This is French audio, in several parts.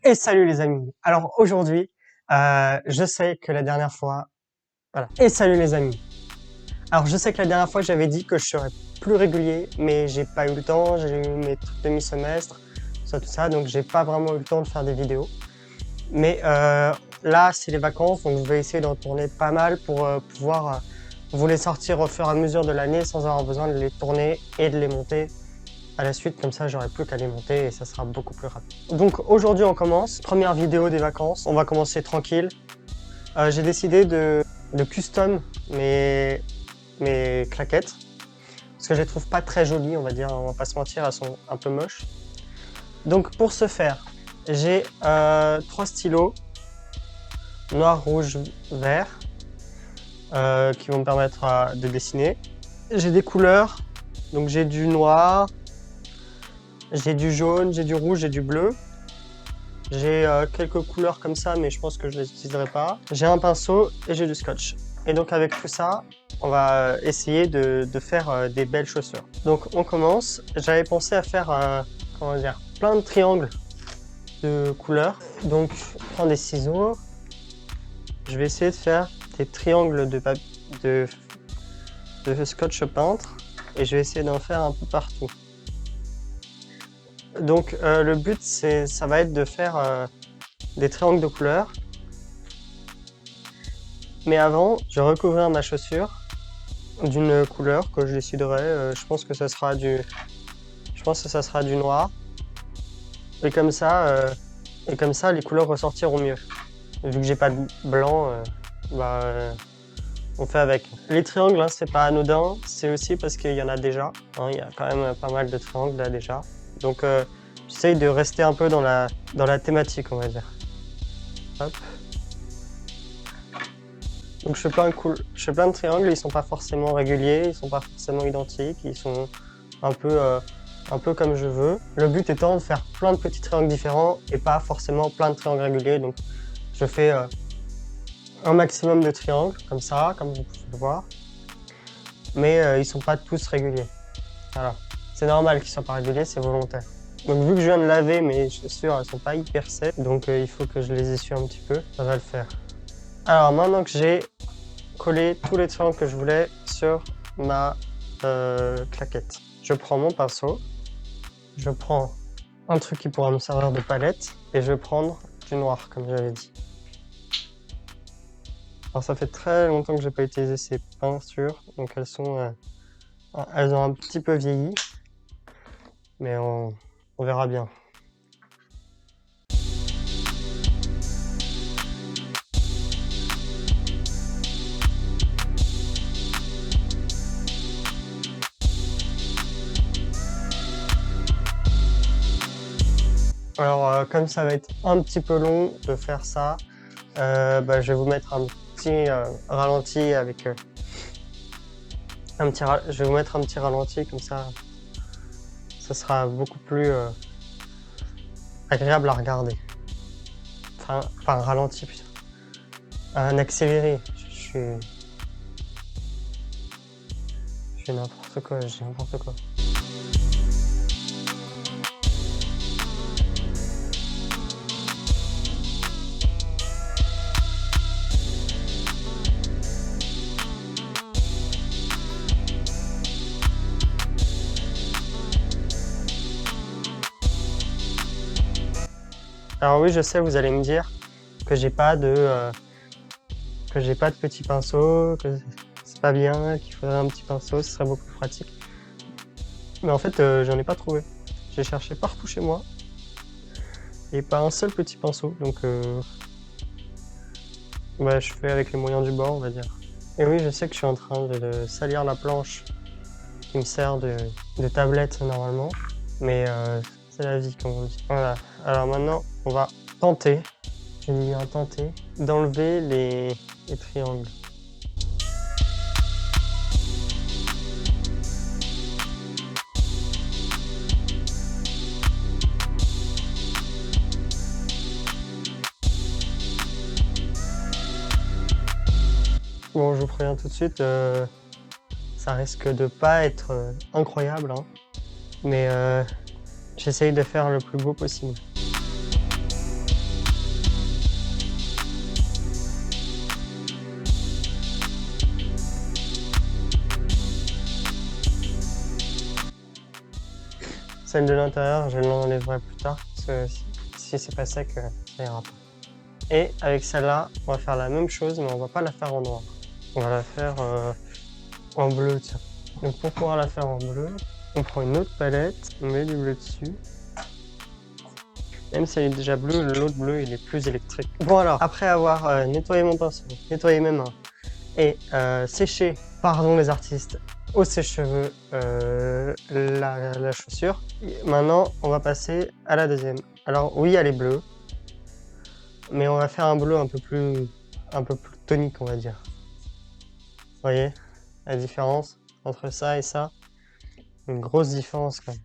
Et salut les amis. Alors aujourd'hui, je sais que la dernière fois, voilà. Et salut les amis. Alors je sais que la dernière fois j'avais dit que je serais plus régulier, mais j'ai pas eu le temps. J'ai eu mes trucs de mi-semestre, tout ça, donc j'ai pas vraiment eu le temps de faire des vidéos. Mais là, c'est les vacances, donc je vais essayer d'en tourner pas mal pour pouvoir vous les sortir au fur et à mesure de l'année sans avoir besoin de les tourner et de les monter à la suite, comme ça j'aurai plus qu'à les monter et ça sera beaucoup plus rapide. Donc aujourd'hui on commence, première vidéo des vacances, on va commencer tranquille. J'ai décidé de custom mes claquettes, parce que je les trouve pas très jolies, on va dire, on va pas se mentir, elles sont un peu moches. Donc pour ce faire, j'ai 3 stylos, noir, rouge, vert, qui vont me permettre de dessiner. J'ai des couleurs, donc j'ai du noir, j'ai du jaune, j'ai du rouge, j'ai du bleu. J'ai quelques couleurs comme ça, mais je pense que je les utiliserai pas. J'ai un pinceau et j'ai du scotch. Et donc avec tout ça, on va essayer de faire des belles chaussures. Donc on commence. J'avais pensé à faire comment dire, plein de triangles de couleurs. Donc prends des ciseaux. Je vais essayer de faire des triangles de scotch peintre et je vais essayer d'en faire un peu partout. Donc le but ça va être de faire des triangles de couleurs. Mais avant, je vais recouvrir ma chaussure d'une couleur que je déciderai. Je pense que ça sera du noir. Et comme ça, les couleurs ressortiront mieux. Vu que j'ai pas de blanc, on fait avec. Les triangles, hein, c'est pas anodin. C'est aussi parce qu'il y en a déjà. Hein, il y a quand même pas mal de triangles là déjà. Donc j'essaye de rester un peu dans la thématique, on va dire. Hop. Donc je fais plein de triangles, ils sont pas forcément réguliers, ils sont pas forcément identiques, ils sont un peu comme je veux. Le but étant de faire plein de petits triangles différents et pas forcément plein de triangles réguliers. Donc je fais un maximum de triangles, comme ça, comme vous pouvez le voir. Mais ils sont pas tous réguliers. Voilà. C'est normal qu'ils soient pas réguliers, c'est volontaire. Donc vu que je viens de laver mes chaussures, elles sont pas hyper sèches, donc il faut que je les essuie un petit peu, ça va le faire. Alors maintenant que j'ai collé tous les triangles que je voulais sur ma claquette, je prends mon pinceau, je prends un truc qui pourra me servir de palette et je vais prendre du noir comme j'avais dit. Alors ça fait très longtemps que j'ai pas utilisé ces peintures, donc elles ont un petit peu vieilli, mais on verra bien. Alors comme ça va être un petit peu long de faire ça, je vais vous mettre un petit ralenti avec je vais vous mettre un petit ralenti comme ça sera beaucoup plus agréable à regarder. Enfin, pas un ralenti, putain. Un accéléré. Je suis n'importe quoi, je dis n'importe quoi. Alors oui, je sais, vous allez me dire que j'ai pas de petit pinceau, que c'est pas bien, qu'il faudrait un petit pinceau, ce serait beaucoup plus pratique. Mais en fait, j'en ai pas trouvé. J'ai cherché partout chez moi et pas un seul petit pinceau, donc je fais avec les moyens du bord, on va dire. Et oui, je sais que je suis en train de salir la planche qui me sert de tablette normalement, mais c'est la vie comme on dit. Voilà, alors maintenant on va tenter, j'ai mis un tenter, d'enlever les triangles. Bon, je vous préviens tout de suite, ça risque de pas être incroyable, hein, mais j'essaye de faire le plus beau possible. Celle de l'intérieur, je l'enlèverai plus tard, parce que si c'est pas sec, ça ira pas. Et avec celle-là, on va faire la même chose, mais on va pas la faire en noir. On va la faire en bleu, tiens. Donc pour pouvoir la faire en bleu, on prend une autre palette, on met du bleu dessus. Même si elle est déjà bleue, l'autre bleu il est plus électrique. Bon alors, après avoir nettoyé mon pinceau, nettoyé mes mains et séché, pardon les artistes, au sèche-cheveux la chaussure, maintenant on va passer à la deuxième. Alors oui, elle est bleue, mais on va faire un bleu un peu plus tonique, on va dire. Vous voyez la différence entre ça et ça? Une grosse différence quand même.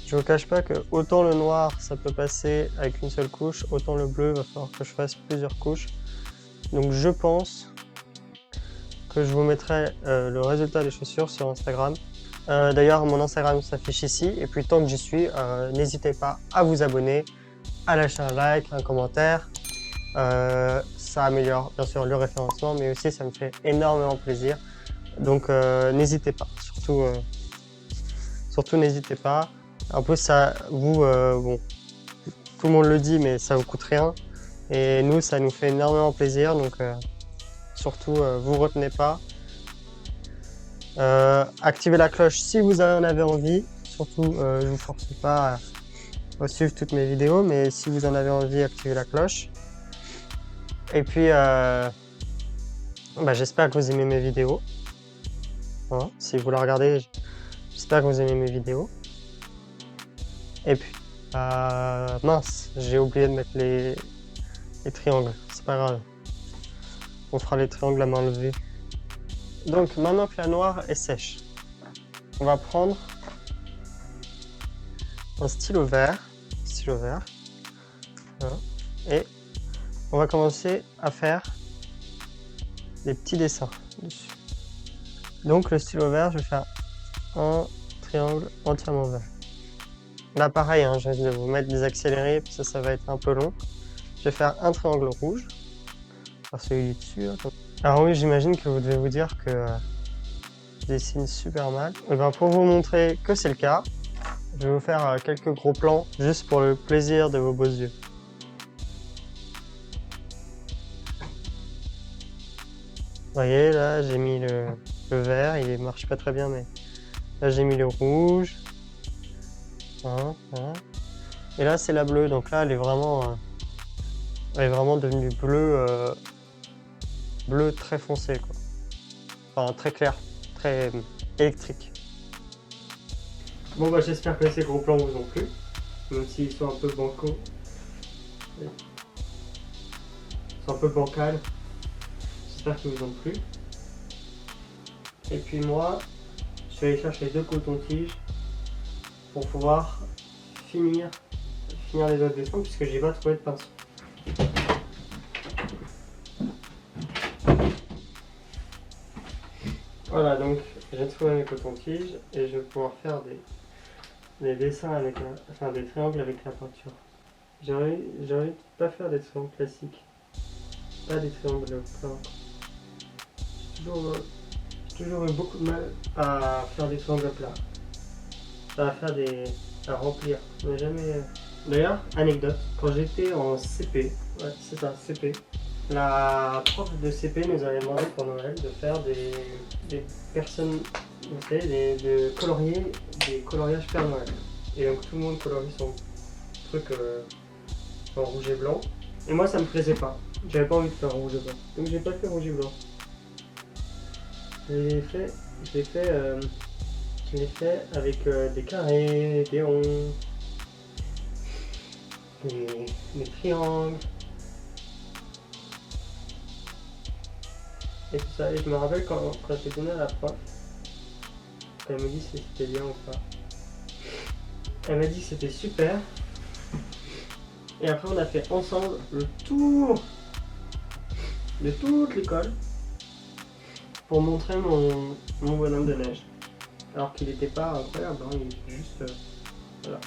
Je vous cache pas que autant le noir ça peut passer avec une seule couche, autant le bleu va falloir que je fasse plusieurs couches. Donc je pense que je vous mettrai le résultat des chaussures sur Instagram. D'ailleurs mon Instagram s'affiche ici, et puis tant que j'y suis, n'hésitez pas à vous abonner, à lâcher un like, un commentaire. Ça améliore bien sûr le référencement, mais aussi ça me fait énormément plaisir. Donc n'hésitez pas, surtout n'hésitez pas. En plus, ça vous, bon, tout le monde le dit, mais ça vous coûte rien. Et nous, ça nous fait énormément plaisir. Donc, surtout, vous retenez pas. Activez la cloche si vous en avez envie. Surtout, je vous force pas à suivre toutes mes vidéos, mais si vous en avez envie, activez la cloche. Et puis, j'espère que vous aimez mes vidéos. Voilà. Si vous la regardez, j'espère que vous aimez mes vidéos. Et puis, mince, j'ai oublié de mettre les triangles, c'est pas grave. On fera les triangles à main levée. Donc maintenant que la noire est sèche, on va prendre un stylo vert, voilà, et on va commencer à faire des petits dessins dessus. Donc le stylo vert, je vais faire un triangle entièrement vert. Là pareil, hein, je vais vous mettre des accélérés, parce que ça va être un peu long. Je vais faire un triangle rouge, parce qu'il est dessus. Hein. Alors oui, j'imagine que vous devez vous dire que je dessine super mal. Et ben pour vous montrer que c'est le cas, je vais vous faire quelques gros plans, juste pour le plaisir de vos beaux yeux. Vous voyez, là j'ai mis le vert, il marche pas très bien, mais là j'ai mis le rouge. Voilà. Et là c'est la bleue, donc là elle est vraiment devenue bleu très foncé, quoi. Enfin très clair, très électrique. Bon bah j'espère que ces gros plans vous ont plu, même s'ils sont un peu bancaux. Ils sont un peu bancals. J'espère qu'ils vous ont plu. Et puis moi, je vais aller chercher 2 cotons-tiges pour pouvoir finir les autres dessins, puisque j'ai pas trouvé de pinceau. Voilà, donc j'ai trouvé mes cotons-tiges et je vais pouvoir faire des dessins avec des triangles avec la peinture. J'ai envie de pas faire des triangles classiques, pas des triangles plats. J'ai toujours eu beaucoup de mal à faire des triangles plats, à remplir, mais jamais. D'ailleurs, anecdote, quand j'étais en CP, ouais c'est ça, CP, la prof de CP nous avait demandé pour Noël de faire des personnes, vous savez, de colorier des coloriages Père Noël. Et donc tout le monde colorie son truc en rouge et blanc. Et moi ça me plaisait pas, j'avais pas envie de faire rouge et blanc, donc j'ai pas fait rouge et blanc. Je l'ai fait avec des carrés, des ronds, des triangles. Et tout ça. Et je me rappelle quand j'ai donné à la prof, elle me dit si c'était bien ou pas. Elle m'a dit que c'était super. Et après on a fait ensemble le tour de toute l'école pour montrer mon bonhomme de neige. Alors qu'il n'était pas incroyable, hein, il était juste... voilà.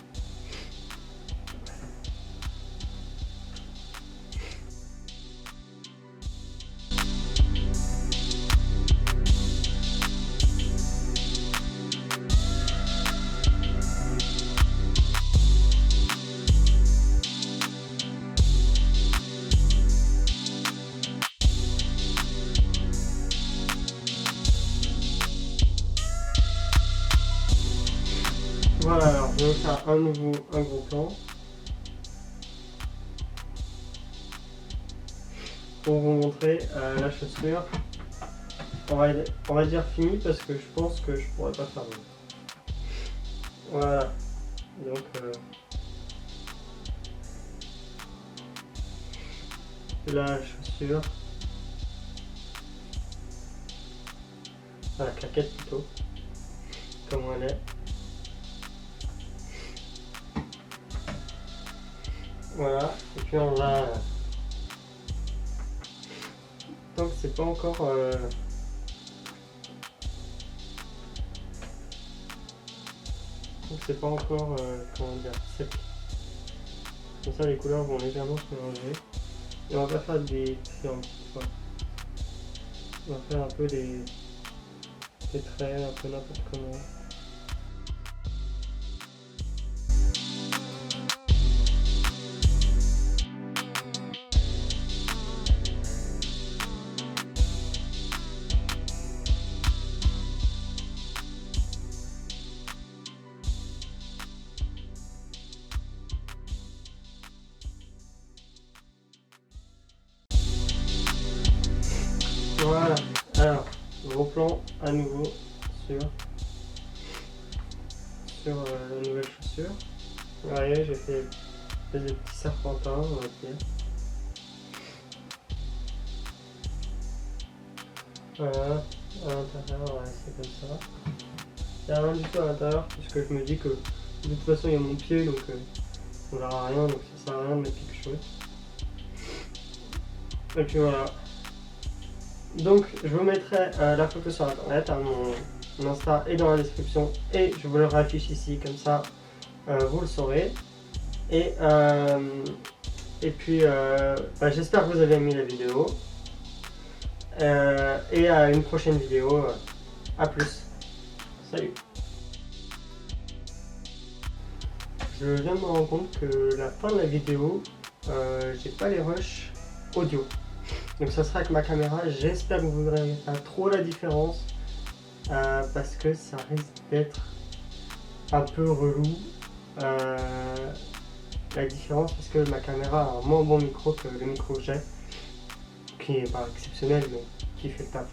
faire un gros plan pour vous montrer la chaussure. On va dire fini parce que je pense que je pourrais pas faire mieux. Voilà, donc la chaussure, la claquette plutôt, comme elle est. Voilà, et puis on va... Donc c'est pas encore... Donc c'est pas encore, comment dire, sec. Comme ça les couleurs vont légèrement se mélanger. Et on va faire des triangles. Voilà. On va faire un peu des traits, un peu n'importe comment. Voilà, alors, gros plan à nouveau sur la nouvelle chaussure. Vous voyez, j'ai fait des petits serpentins, on va dire. Voilà, à l'intérieur, ouais, c'est comme ça. Il n'y a rien du tout à l'intérieur, puisque je me dis que de toute façon il y a mon pied, donc on verra rien, donc ça sert à rien de mettre quelque chose. Et puis voilà. Donc je vous mettrai la photo sur internet, mon Insta est dans la description et je vous le réaffiche ici, comme ça vous le saurez. Et puis j'espère que vous avez aimé la vidéo. Et à une prochaine vidéo. À plus. Salut. Je viens de me rendre compte que la fin de la vidéo, j'ai pas les rushs audio. Donc ça sera avec ma caméra. J'espère que vous ne verrez pas trop la différence. Parce que ça risque d'être un peu relou. La différence parce que ma caméra a un moins bon micro que le micro que j'ai. Qui est pas exceptionnel mais qui fait le taf.